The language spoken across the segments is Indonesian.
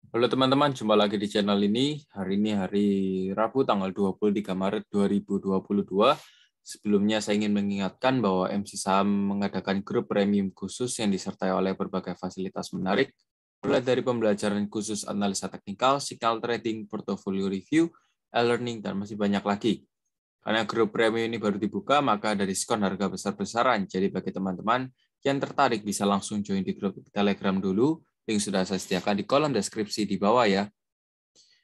Halo teman-teman, jumpa lagi di channel ini. Hari ini hari Rabu tanggal 23 Maret 2022. Sebelumnya saya ingin mengingatkan bahwa MC Saham mengadakan grup premium khusus yang disertai oleh berbagai fasilitas menarik, mulai dari pembelajaran khusus analisa teknikal, signal trading, portfolio review, e-learning, dan masih banyak lagi. Karena grup premium ini baru dibuka, maka ada diskon harga besar-besaran. Jadi bagi teman-teman yang tertarik bisa langsung join di grup Telegram dulu. Link sudah saya sediakan di kolom deskripsi di bawah ya.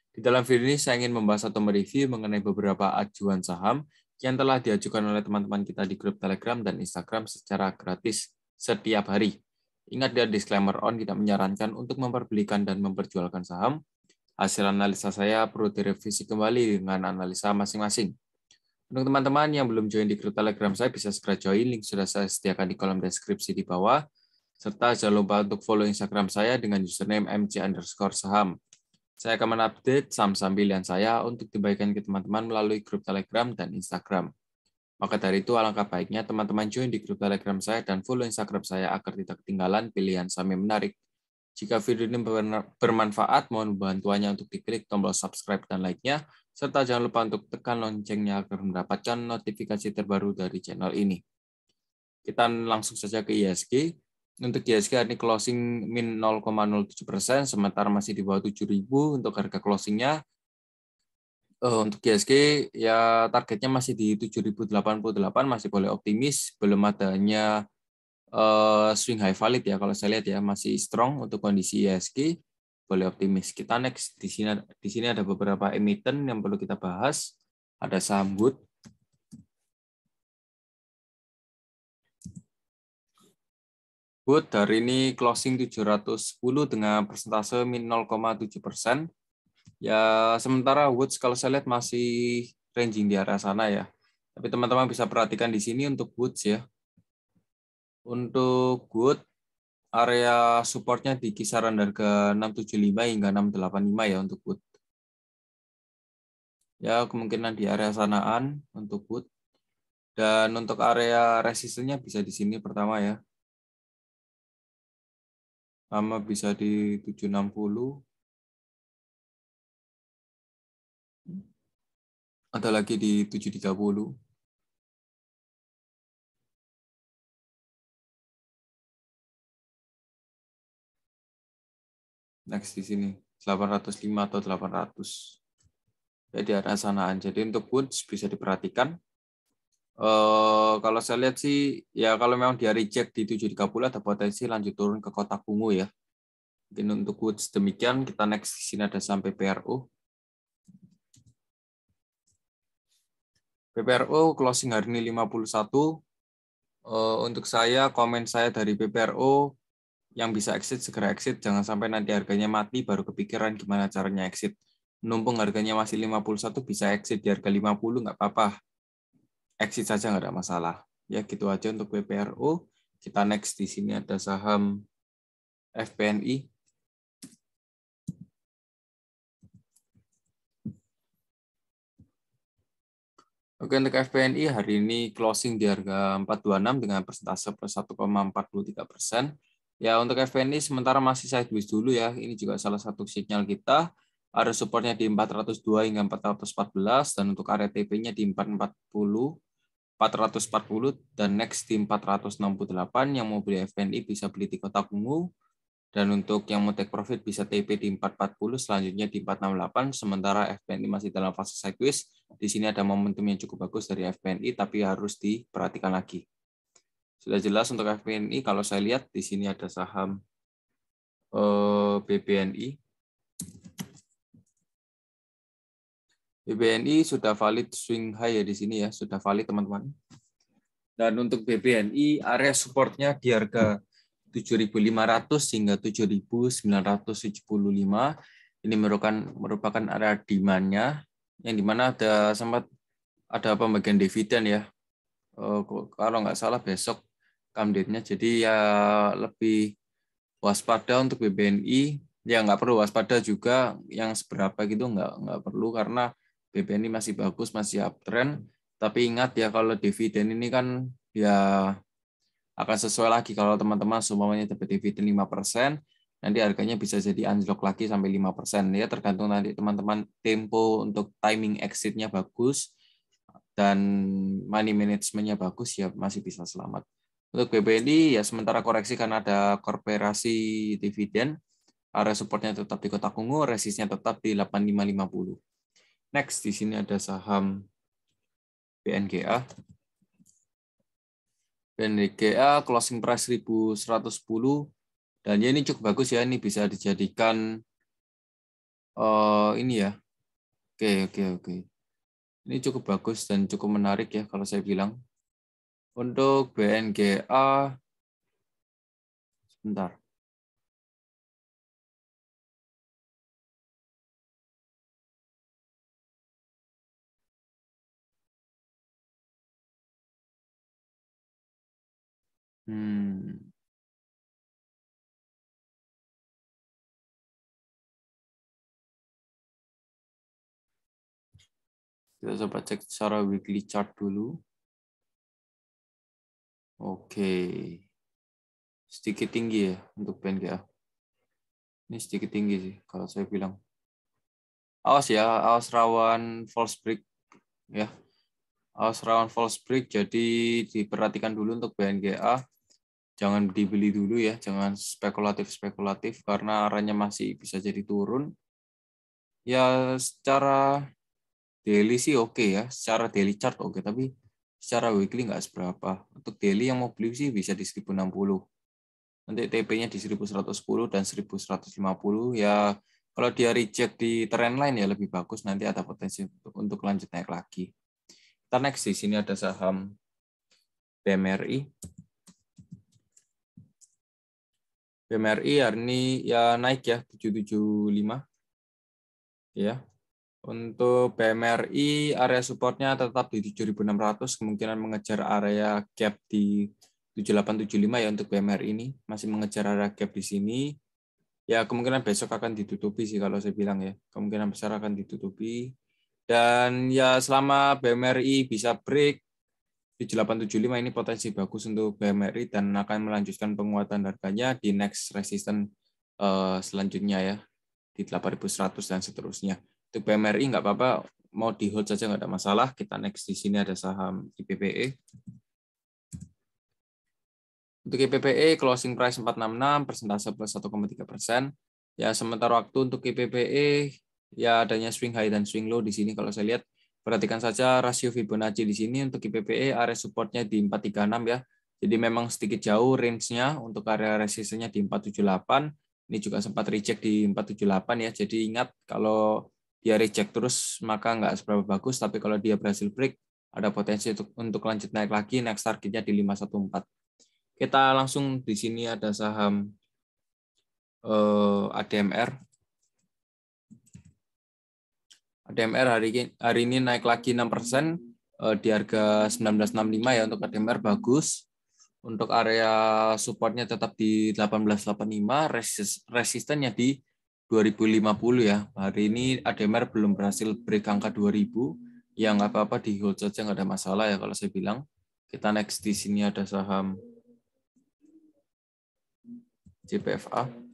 Di dalam video ini saya ingin membahas atau mereview mengenai beberapa ajuan saham yang telah diajukan oleh teman-teman kita di grup Telegram dan Instagram secara gratis setiap hari. Ingat ya, disclaimer on tidak menyarankan untuk memperbelikan dan memperjualkan saham. Hasil analisa saya perlu direvisi kembali dengan analisa masing-masing. Untuk teman-teman yang belum join di grup Telegram saya, bisa segera join, link sudah saya sediakan di kolom deskripsi di bawah. Serta jangan lupa untuk follow Instagram saya dengan username mc_saham. Saya akan mengupdate saham-saham pilihan saya untuk dibagikan ke teman-teman melalui grup Telegram dan Instagram. Maka dari itu, alangkah baiknya teman-teman join di grup Telegram saya dan follow Instagram saya agar tidak ketinggalan pilihan saham yang menarik. Jika video ini bermanfaat, mohon bantuannya untuk diklik tombol subscribe dan like-nya, serta jangan lupa untuk tekan loncengnya agar mendapatkan notifikasi terbaru dari channel ini. Kita langsung saja ke ISG. Untuk ISG hari ini closing min 0,07%, sementara masih di bawah 7.000 untuk harga closingnya. Untuk ISG ya targetnya masih di 7.088, masih boleh optimis, belum adanya swing high valid ya kalau saya lihat ya, masih strong untuk kondisi ISG, boleh optimis. Kita next di sini ada beberapa emiten yang perlu kita bahas. Ada saham Wood. Wood hari ini closing 710 dengan persentase min 0,7%. Ya, sementara Woods kalau saya lihat masih ranging di arah sana ya. Tapi teman-teman bisa perhatikan di sini untuk Woods ya. Untuk Wood, area supportnya di kisaran harga 675 hingga 685 ya untuk Wood. Ya, kemungkinan di area sanaan untuk Wood. Dan untuk area resistennya bisa di sini pertama ya. Sama bisa di 760. Ada lagi di 730. Next di sini 805 atau 800. Ya, di arah sanaan. Jadi untuk Woods bisa diperhatikan. Kalau saya lihat sih, ya kalau memang dia reject di 730 ada potensi lanjut turun ke kotak ungu ya. Mungkin untuk Woods demikian. Kita next di sini ada sampai PPRO. PPRO closing hari ini 51. Untuk saya, komen saya dari PPRO, yang bisa exit segera exit. Jangan sampai nanti harganya mati baru kepikiran gimana caranya exit. Numpung harganya masih 51 bisa exit di harga 50 nggak apa-apa. Exit saja nggak ada masalah. Ya gitu aja untuk PPRO. Kita next di sini ada saham FPNI. Oke, untuk FPNI hari ini closing di harga 426 dengan persentase plus 1,43%. Ya, untuk FPNI sementara masih sideways dulu ya. Ini juga salah satu sinyal kita. Ada supportnya di 402 hingga 414 dan untuk area TP-nya di 440, 440 dan next di 468. Yang mau beli FPNI bisa beli di kotak ungu. Dan untuk yang mau take profit bisa TP di 440, selanjutnya di 468, sementara FPNI masih dalam fase sideways. Di sini ada momentum yang cukup bagus dari FPNI, tapi harus diperhatikan lagi. Sudah jelas untuk FPNI, kalau saya lihat di sini ada saham BBNI. BBNI sudah valid swing high ya di sini ya, sudah valid teman-teman. Dan untuk BBNI, area supportnya di harga 7.500 hingga 7.975. Ini merupakan area demand-nya, yang dimana sempat ada pembagian dividen ya. Kalau nggak salah besok come date-nya. Jadi ya lebih waspada untuk BBNI. Ya nggak perlu waspada juga yang seberapa gitu, nggak perlu karena BBNI masih bagus, masih uptrend. Tapi ingat ya kalau dividen ini kan ya akan sesuai lagi kalau teman-teman semuanya dapat dividen 5%, nanti harganya bisa jadi anjlok lagi sampai 5%. Ya tergantung nanti teman-teman tempo untuk timing exit-nya bagus dan money management-nya bagus, ya masih bisa selamat. Untuk BBNI ya sementara koreksi karena ada korporasi dividen, area supportnya tetap di kotak ungu, resistnya tetap di 8550. Next di sini ada saham BNGA. BNGA closing price 1110 dan ya ini cukup bagus ya, ini bisa dijadikan ini ya. Oke. Ini cukup bagus dan cukup menarik ya kalau saya bilang. Untuk BNGA sebentar. Kita coba cek secara weekly chart dulu. Oke. Sedikit tinggi ya untuk BNGA. Ini sedikit tinggi sih kalau saya bilang. Awas ya, awas rawan false break ya. Awas rawan false break, jadi diperhatikan dulu untuk BNGA. Jangan dibeli dulu ya, jangan spekulatif karena arahnya masih bisa jadi turun. Ya secara daily sih oke ya, secara daily chart oke, tapi secara weekly nggak seberapa. Untuk daily yang mau beli sih bisa di 1060. Nanti TP-nya di 1110 dan 1150 ya. Kalau dia reject di trend line ya lebih bagus, nanti ada potensi untuk lanjut naik lagi. Kita next di sini ada saham BMRI. BMRI hari ini ya naik ya 775 ya. Untuk BMRI area supportnya tetap di 7.600, kemungkinan mengejar area gap di 7875 ya. Untuk BMRI ini masih mengejar area gap di sini. Ya kemungkinan besok akan ditutupi sih kalau saya bilang ya. Kemungkinan besar akan ditutupi. Dan ya selama BMRI bisa break 7875 ini potensi bagus untuk BMRI dan akan melanjutkan penguatan harganya di next resistance selanjutnya ya di 8.100 dan seterusnya. Untuk BMRI nggak apa-apa, mau di hold saja nggak ada masalah. Kita next di sini ada saham IPPE. Untuk IPPE closing price 466, persentase plus 1,3%. Ya sementara waktu untuk IPPE ya adanya swing high dan swing low di sini kalau saya lihat. Perhatikan saja rasio Fibonacci di sini untuk IPPE area supportnya di 436 ya. Jadi memang sedikit jauh range-nya untuk area resistance-nya di 478. Ini juga sempat reject di 478 ya. Jadi ingat kalau dia reject terus maka nggak seberapa bagus, tapi kalau dia berhasil break ada potensi untuk lanjut naik lagi, next targetnya di 514. Kita langsung di sini ada saham ADMR. ADMR hari ini naik lagi 6% di harga 1965 ya. Untuk ADMR bagus. Untuk area supportnya tetap di 1885, resistennya di 2050 ya. Hari ini ADMR belum berhasil break angka 2000, ya nggak apa-apa di hold saja, nggak ada masalah ya kalau saya bilang. Kita next di sini ada saham JPFA.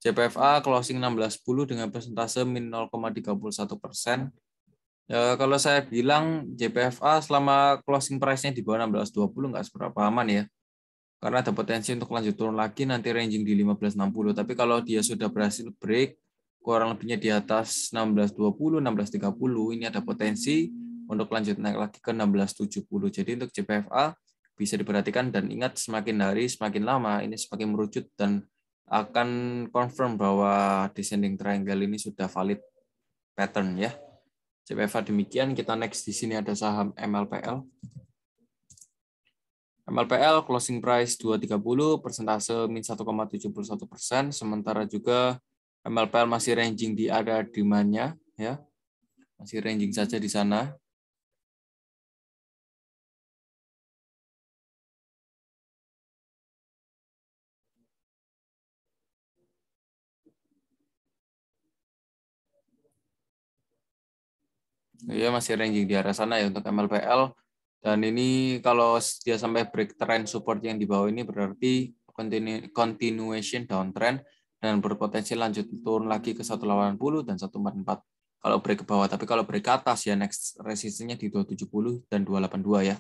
JPFA closing 1610 dengan persentase min 0,31%. Ya, kalau saya bilang JPFA selama closing price-nya di bawah 1620 nggak seberapa aman ya. Karena ada potensi untuk lanjut turun lagi nanti ranging di 1560. Tapi kalau dia sudah berhasil break kurang lebihnya di atas 1620, 1630, ini ada potensi untuk lanjut naik lagi ke 1670. Jadi untuk JPFA bisa diperhatikan dan ingat semakin hari semakin lama ini semakin merucut dan akan confirm bahwa descending triangle ini sudah valid pattern ya. JPFA demikian. Kita next di sini ada saham MLPL. MLPL closing price 230, persentase min 1,71%, sementara juga MLPL masih ranging di area demand-nya ya. Masih ranging saja di sana. Ya masih ranging di area sana ya untuk MLPL. Dan ini kalau dia sampai break trend support yang di bawah ini berarti continuation downtrend dan berpotensi lanjut turun lagi ke 180 dan 144 kalau break ke bawah. Tapi kalau break ke atas ya next resistance-nya di 270 dan 282 ya.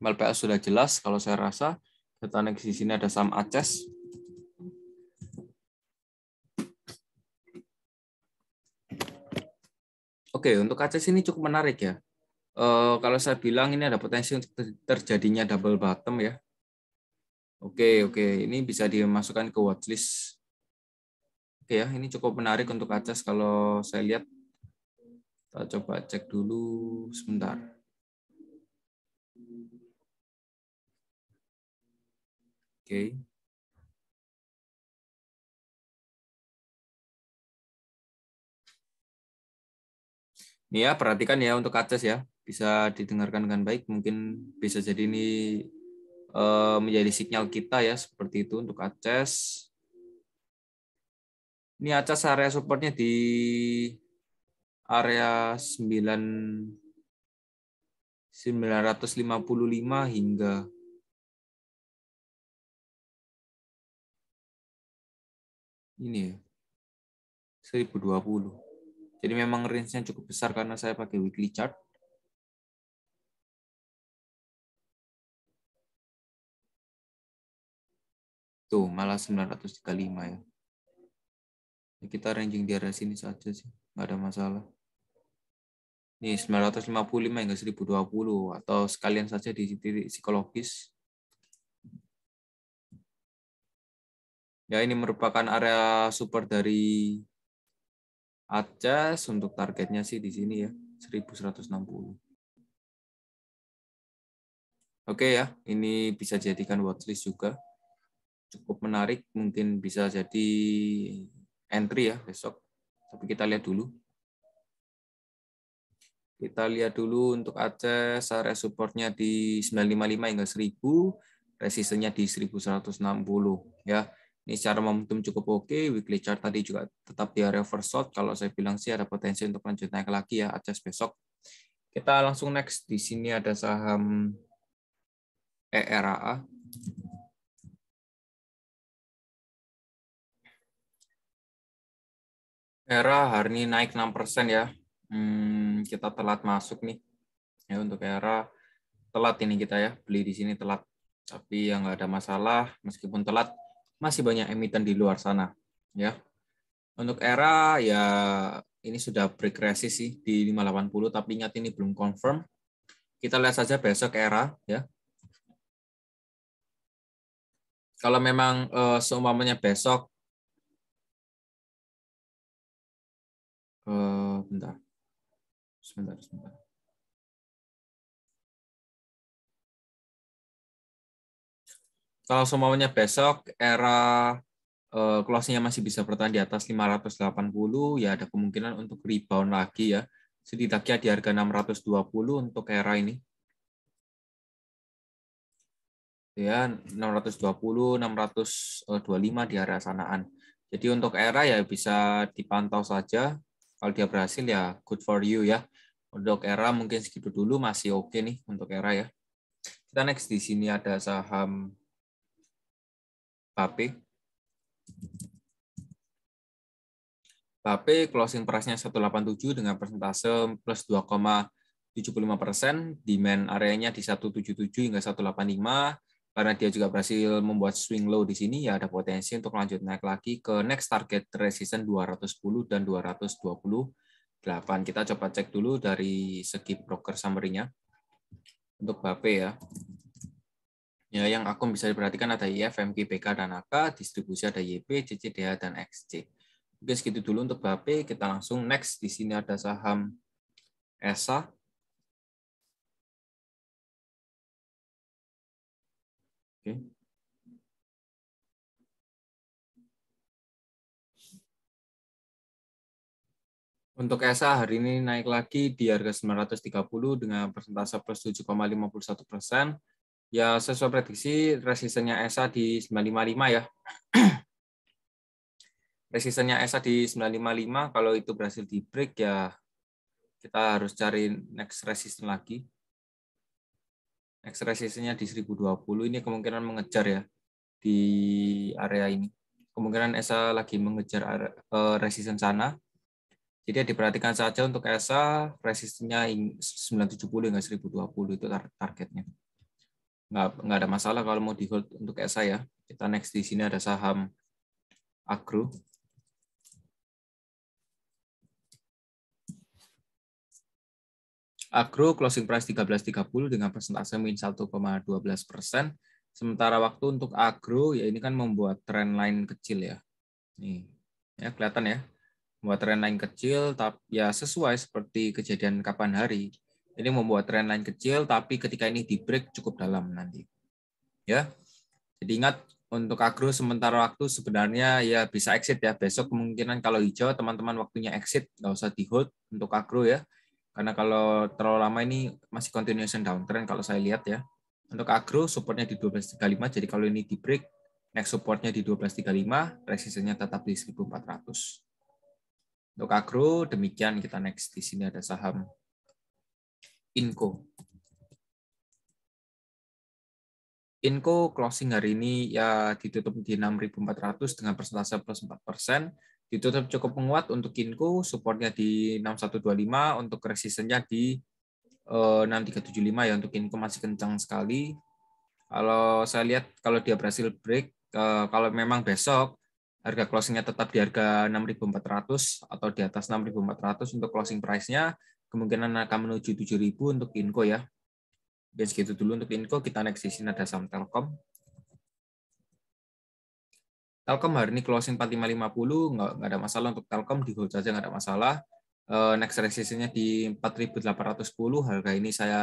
MLPS sudah jelas. Kalau saya rasa data next di sini ada saham Aces. Oke, untuk Aces ini cukup menarik ya. Kalau saya bilang ini ada potensi untuk terjadinya double bottom ya. Oke, ini bisa dimasukkan ke watchlist. Oke ya, ini cukup menarik untuk Aces kalau saya lihat. Kita coba cek dulu sebentar. Oke. Ini ya, perhatikan ya untuk Aces ya. Bisa didengarkan dengan baik. Mungkin bisa jadi ini menjadi sinyal kita ya, seperti itu untuk Aces. Ini Aces area supportnya di area 955 hingga ini ya 1020. Jadi memang range-nya cukup besar karena saya pakai weekly chart. Tuh, malah 935 ya. Kita ranging di area sini saja sih, nggak ada masalah. Ini 955 hingga 1020 atau sekalian saja di titik psikologis. Ya, ini merupakan area support dari Aces. Untuk targetnya sih di sini ya, 1160. Oke ya, ini bisa jadikan watchlist juga. Cukup menarik, mungkin bisa jadi entry ya besok. Tapi kita lihat dulu. Kita lihat dulu untuk Aces, area supportnya di 955 hingga 1000, resistennya di 1160 ya. Ini secara momentum cukup oke, weekly chart tadi juga tetap di area oversold. Kalau saya bilang sih ada potensi untuk lanjut naik lagi ya Aces besok. Kita langsung next, di sini ada saham ERAA. ERA hari ini naik 6% ya. Kita telat masuk nih. Ya, untuk ERA telat ini kita ya, beli di sini telat. Tapi ya nggak ada masalah, meskipun telat masih banyak emiten di luar sana ya. Untuk ERA ya ini sudah break resist sih di 580, tapi ingat ini belum confirm. Kita lihat saja besok ERA ya. Kalau memang seumpamanya besok sebentar. Kalau semuanya besok ERA closing-nya masih bisa bertahan di atas 580, ya ada kemungkinan untuk rebound lagi ya. Setidaknya di harga 620 untuk ERA ini. Ya, 620, 625 di area sanaan. Jadi untuk ERA ya bisa dipantau saja. Kalau dia berhasil ya good for you ya. Untuk ERA mungkin segitu dulu masih oke nih untuk ERA ya. Kita next, di sini ada saham BAPE. BAPE closing price-nya 187 dengan persentase plus 2,75%. Demand areanya di 177 hingga 185. Karena dia juga berhasil membuat swing low di sini, ya ada potensi untuk lanjut naik lagi ke next target resistance 210 dan 228. Kita coba cek dulu dari segi broker summary-nya. Untuk BAPE ya. Ya, yang akun bisa diperhatikan ada IF, MG, BK, dan AK, distribusi ada YP, CCDH, dan XC. Oke, segitu dulu untuk BAPE. Kita langsung next. Di sini ada saham ESA. Oke. Untuk ESA hari ini naik lagi di harga 930 dengan persentase plus 7,51%. Ya, sesuai prediksi, resistennya ESA di 955 ya. Resistennya ESA di 955, kalau itu berhasil di break ya kita harus cari next resistance lagi. Next resistance-nya di 1020, ini kemungkinan mengejar ya di area ini. Kemungkinan ESA lagi mengejar resisten sana. Jadi diperhatikan saja untuk ESA, resistennya 970 hingga 1020 itu targetnya. Nggak ada masalah kalau mau di hold untuk ESA ya. Kita next di sini ada saham Agro. Agro closing price 13.30 dengan persentase min 1,12%. Sementara waktu untuk Agro ya ini kan membuat trendline kecil ya. Nih, ya kelihatan ya. Membuat trendline kecil tapi ya sesuai seperti kejadian kapan hari. Ini membuat trendline kecil tapi ketika ini di break cukup dalam nanti. Ya. Jadi ingat untuk Agro sementara waktu sebenarnya ya bisa exit ya. Besok kemungkinan kalau hijau teman-teman waktunya exit, nggak usah di hold untuk Agro ya. Karena kalau terlalu lama ini masih continuation downtrend kalau saya lihat ya. Untuk Agro supportnya di 12.35, jadi kalau ini di break, next supportnya di 12.35, resistennya tetap di 1.400. Untuk Agro demikian, kita next di sini ada saham Inco. Inco closing hari ini ya ditutup di 6.400 dengan persentase plus 4%. Ditutup cukup menguat untuk Inco, supportnya di 6125, untuk resistennya di 6375 ya, untuk Inco masih kencang sekali. Kalau saya lihat kalau dia berhasil break, kalau memang besok harga closingnya tetap di harga 6.400 atau di atas 6.400 untuk closing price-nya, kemungkinan akan menuju 7.000 untuk Inco ya. Dan segitu dulu untuk Inco, kita next di sini ada saham Telkom. Telkom hari ini closing 4550, nggak ada masalah untuk Telkom, di hold saja nggak ada masalah. Next resistance-nya di 4.810, harga ini saya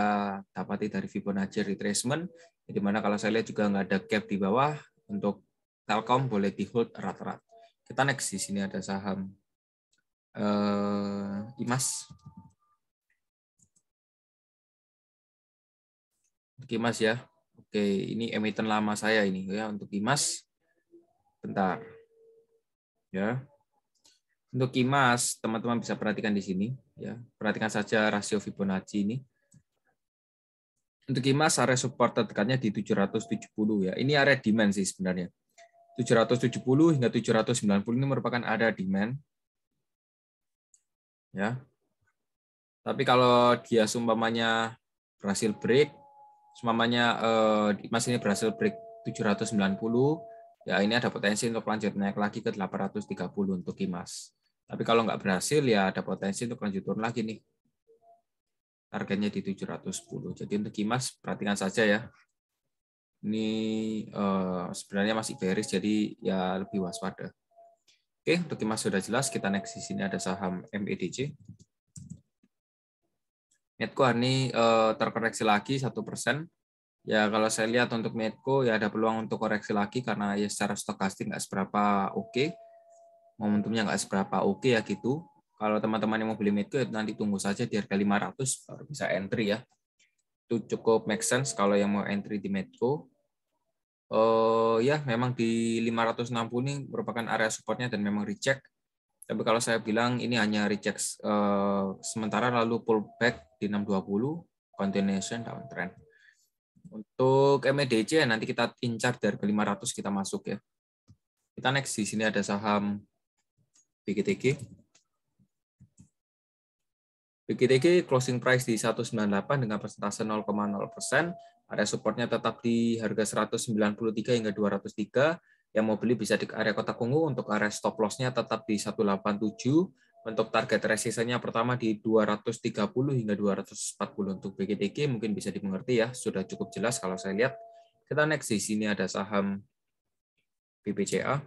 dapati dari Fibonacci retracement, di mana kalau saya lihat juga nggak ada gap di bawah, untuk Telkom boleh di hold erat-erat. Kita next di sini ada saham IMAS. Untuk IMAS ya, oke ini emiten lama saya ini ya untuk IMAS. Bentar, ya. Untuk IMAS, teman-teman bisa perhatikan di sini, ya. Perhatikan saja rasio Fibonacci ini. Untuk IMAS, area support terdekatnya di 770 ya. Ini area demand sih sebenarnya. 770 hingga 790 ini merupakan area demand. Ya. Tapi kalau dia seumpamanya berhasil break, seumpamanya IMAS ini berhasil break 790, ya ini ada potensi untuk lanjut naik lagi ke 830 untuk IMAS. Tapi kalau nggak berhasil, ya ada potensi untuk lanjut turun lagi nih. Targetnya di 710. Jadi untuk IMAS, perhatikan saja ya. Ini sebenarnya masih bearish, jadi ya lebih waspada. Oke, untuk IMAS sudah jelas. Kita next di sini ada saham MEDC. Medco hari ini terkoreksi lagi 1%. Ya kalau saya lihat untuk Medco ya ada peluang untuk koreksi lagi karena ya secara stokastik nggak seberapa oke. Momentumnya nggak seberapa oke ya gitu. Kalau teman-teman yang mau beli Medco nanti tunggu saja di harga 500 baru bisa entry ya. Itu cukup make sense kalau yang mau entry di Medco. Ya memang di 560 ini merupakan area supportnya dan memang reject. Tapi kalau saya bilang ini hanya reject sementara lalu pullback di 620 continuation downtrend. Untuk MEDC nanti kita incar dari ke 500 kita masuk ya. Kita next di sini ada saham BGTG. BGTG closing price di 198 dengan persentase 0,0%. Area supportnya tetap di harga 193 hingga 203. Yang mau beli bisa di area kotak ungu. Untuk area stop loss-nya tetap di 187. Untuk target resistennya pertama di 230 hingga 240 untuk BGTG. Mungkin bisa dimengerti ya. Sudah cukup jelas kalau saya lihat. Kita next di sini ada saham BBCA.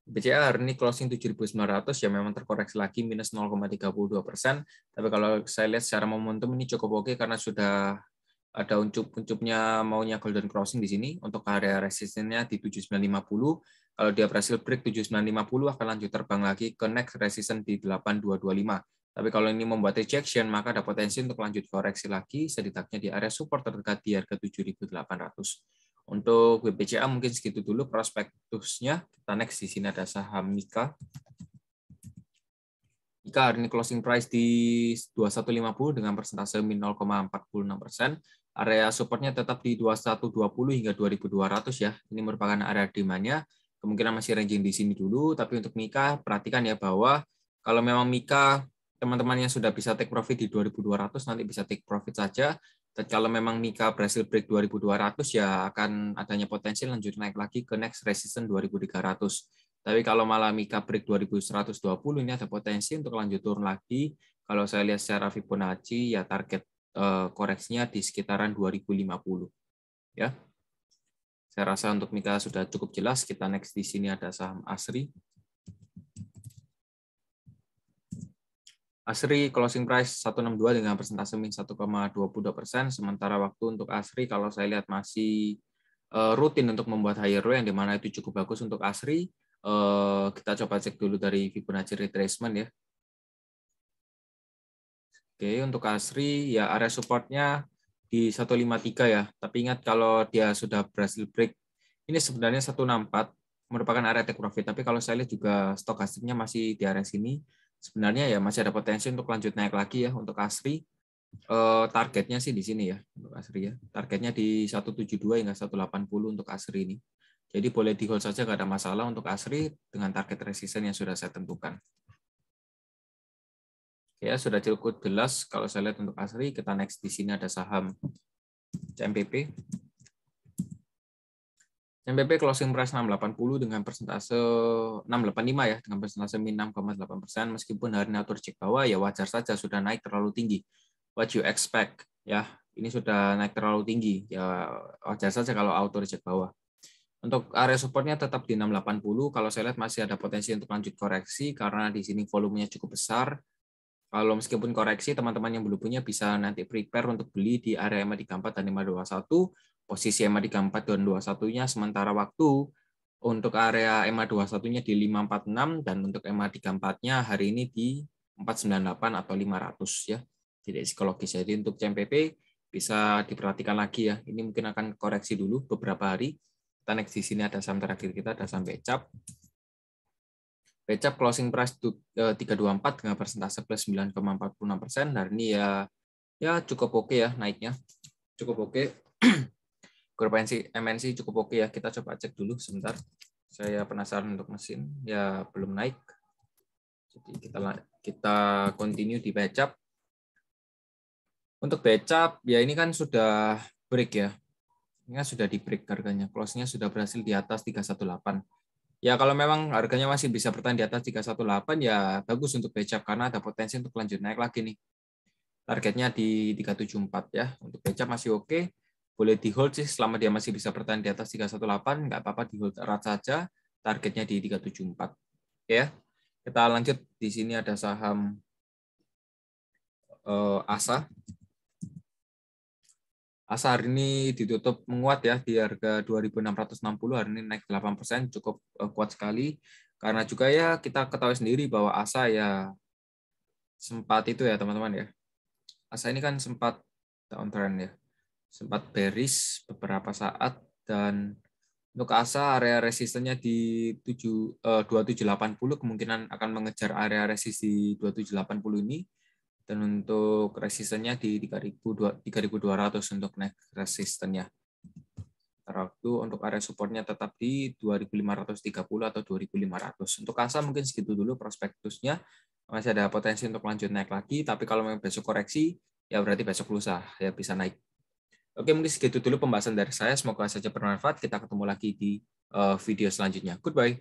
BCA hari ini closing 7.900 ya memang terkoreksi lagi minus 0,32%. Tapi kalau saya lihat secara momentum ini cukup oke karena sudah ada uncup-uncupnya maunya golden crossing di sini. Untuk area resistennya di 7950. Kalau dia berhasil break 7950 akan lanjut terbang lagi ke next resistance di 8225. Tapi kalau ini membuat rejection maka ada potensi untuk lanjut koreksi lagi setidaknya di area support terdekat di harga 7.800. Untuk BBCA mungkin segitu dulu prospektusnya. Kita next di sini ada saham Mika. Mika hari ini closing price di 2150 dengan persentase min 0,46%. area supportnya tetap di 2120 hingga 2200 ya. Ini merupakan area demand-nya. Kemungkinan masih ranging di sini dulu, tapi untuk Mika perhatikan ya bahwa kalau memang Mika teman-teman yang sudah bisa take profit di 2200 nanti bisa take profit saja. Dan kalau memang Mika berhasil break 2200 ya akan adanya potensi lanjut naik lagi ke next resistance 2300. Tapi kalau malah Mika break 2120 ini ada potensi untuk lanjut turun lagi. Kalau saya lihat secara Fibonacci ya target koreksinya di sekitaran 2050 ya. Saya rasa untuk Mika sudah cukup jelas. Kita next di sini ada saham Asri. Asri closing price 162 dengan persentase min 1,22%. Sementara waktu untuk Asri kalau saya lihat masih rutin untuk membuat higher low yang dimana itu cukup bagus untuk Asri. Kita coba cek dulu dari Fibonacci retracement ya. Oke, untuk Asri ya area supportnya di 153 ya. Tapi ingat kalau dia sudah berhasil break, ini sebenarnya 164 merupakan area take profit. Tapi kalau saya lihat juga stokastiknya masih di area sini. Sebenarnya ya masih ada potensi untuk lanjut naik lagi ya untuk Asri. Targetnya sih di sini ya untuk Asri ya. Targetnya di 172 hingga 180 untuk Asri ini. Jadi boleh di hold saja, nggak ada masalah untuk Asri dengan target resisten yang sudah saya tentukan. Ya, sudah cukup jelas kalau saya lihat untuk Asri. Kita next di sini ada saham CMPP. CMPP closing price 680 dengan persentase 685 ya, dengan persentase min 6,8%. Meskipun hari ini auto cek bawah ya wajar saja sudah naik terlalu tinggi. What you expect ya, ini sudah naik terlalu tinggi ya, wajar saja kalau auto cek bawah. Untuk area supportnya tetap di 680. Kalau saya lihat masih ada potensi untuk lanjut koreksi karena di sini volumenya cukup besar. Kalau meskipun koreksi, teman-teman yang belum punya bisa nanti prepare untuk beli di area EMA 34 dan EMA 21. Posisi EMA 34 dan 21-nya sementara waktu untuk area EMA 21-nya di 546 dan untuk EMA 34-nya hari ini di 498 atau 500 ya. Tidak psikologis. Jadi untuk CMPP bisa diperhatikan lagi ya. Ini mungkin akan koreksi dulu beberapa hari. Kita next di sini ada saham terakhir kita, ada saham Becap. Becap closing price 324 dengan persentase plus 9,46%. Dan ini ya cukup oke ya naiknya. Cukup oke. Grup MNC cukup oke ya. Kita coba cek dulu sebentar. Saya penasaran untuk mesin. Ya belum naik. Jadi kita continue di Becap. Untuk Becap ya ini kan sudah break ya. Ini kan sudah di break harganya. Close-nya sudah berhasil di atas 318. Ya kalau memang harganya masih bisa bertahan di atas 318 ya bagus untuk Becap karena ada potensi untuk lanjut naik lagi nih. Targetnya di 374 ya. Untuk Becap masih oke. Boleh di hold sih selama dia masih bisa bertahan di atas 318, nggak apa-apa di hold erat saja. Targetnya di 374. Ya. Kita lanjut di sini ada saham ASA. ASA hari ini ditutup menguat ya di harga 2.660, hari ini naik 8%, cukup kuat sekali. Karena juga ya kita ketahui sendiri bahwa ASA ya sempat itu ya teman-teman ya. ASA ini kan sempat downtrend ya. Sempat bearish beberapa saat dan untuk ASA area resistennya di 2780 kemungkinan akan mengejar area resist di 2780 ini. Dan untuk resistennya di 3.200 untuk next resistennya. Waktu untuk area supportnya tetap di 2.530 atau 2.500. Untuk ASA mungkin segitu dulu prospektusnya. Masih ada potensi untuk lanjut naik lagi, tapi kalau memang besok koreksi, ya berarti besok lusa ya bisa naik. Oke, mungkin segitu dulu pembahasan dari saya. Semoga saja bermanfaat. Kita ketemu lagi di video selanjutnya. Goodbye.